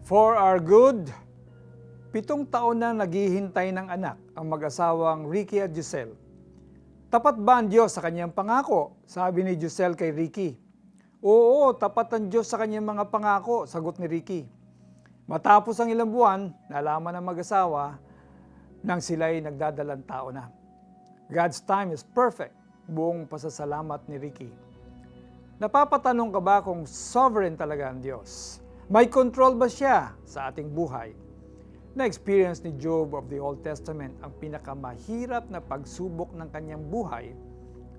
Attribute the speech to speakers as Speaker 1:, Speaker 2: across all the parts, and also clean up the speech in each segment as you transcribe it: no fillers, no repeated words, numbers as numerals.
Speaker 1: For our good, 7 taon na naghihintay ng anak ang mag-asawang Ricky at Giselle. Tapat ba ang Diyos sa kanyang pangako? Sabi ni Giselle kay Ricky. Oo, tapat ang Diyos sa kanyang mga pangako, sagot ni Ricky. Matapos ang ilang buwan, nalaman ng mag-asawa nang sila'y nagdadalang tao na. God's time is perfect, buong pasasalamat ni Ricky. Napapatanong ka ba kung sovereign talaga ang Diyos? May control ba siya sa ating buhay? Na-experience ni Job of the Old Testament ang pinakamahirap na pagsubok ng kanyang buhay,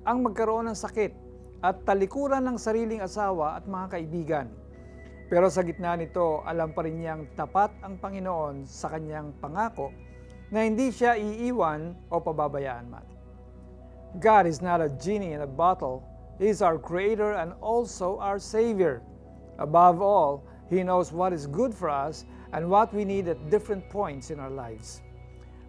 Speaker 1: ang magkaroon ng sakit at talikuran ng sariling asawa at mga kaibigan. Pero sa gitna nito, alam pa rin niyang tapat ang Panginoon sa kanyang pangako na hindi siya iiwan o pababayaan man. God is not a genie in a bottle. He is our Creator and also our Savior. Above all, He knows what is good for us and what we need at different points in our lives.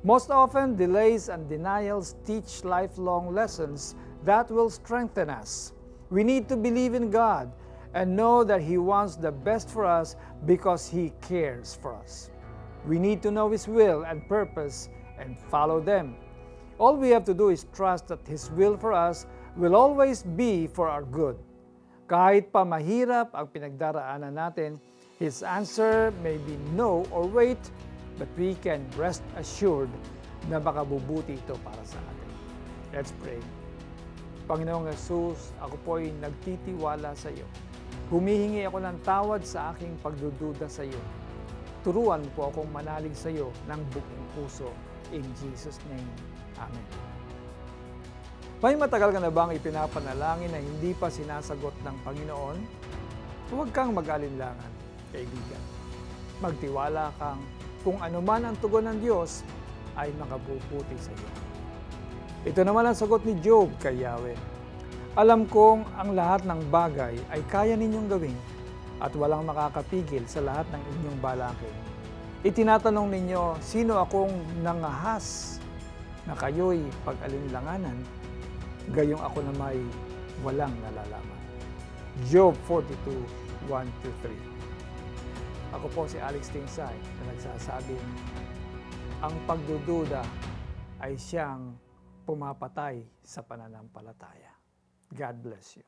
Speaker 1: Most often, delays and denials teach lifelong lessons that will strengthen us. We need to believe in God and know that He wants the best for us because He cares for us. We need to know His will and purpose and follow them. All we have to do is trust that His will for us will always be for our good. Kahit pa mahirap ang pinagdaraanan natin, His answer may be no or wait, but we can rest assured na makabubuti ito para sa atin. Let's pray. Panginoong Jesus, ako po'y nagtitiwala sa iyo. Humihingi ako ng tawad sa aking pagdududa sa iyo. Turuan po akong manalig sa iyo ng buong puso. In Jesus' name, Amen. May matagal ka na bang ipinapanalangin na hindi pa sinasagot ng Panginoon? Huwag kang mag-alinlangan, kaibigan. Magtiwala kang kung anuman ang tugon ng Diyos ay makabubuti sa iyo. Ito naman ang sagot ni Job kay Yahweh. Alam kong ang lahat ng bagay ay kaya ninyong gawin at walang makakapigil sa lahat ng inyong balakid. Itinatanong ninyo, sino akong nangahas na kayo'y pag-alinlanganan, gayong ako na may walang nalalaman. Job 42:1-3. Ako po si Alex Tingsay na nagsasabing, ang pagdududa ay siyang pumapatay sa pananampalataya. God bless you.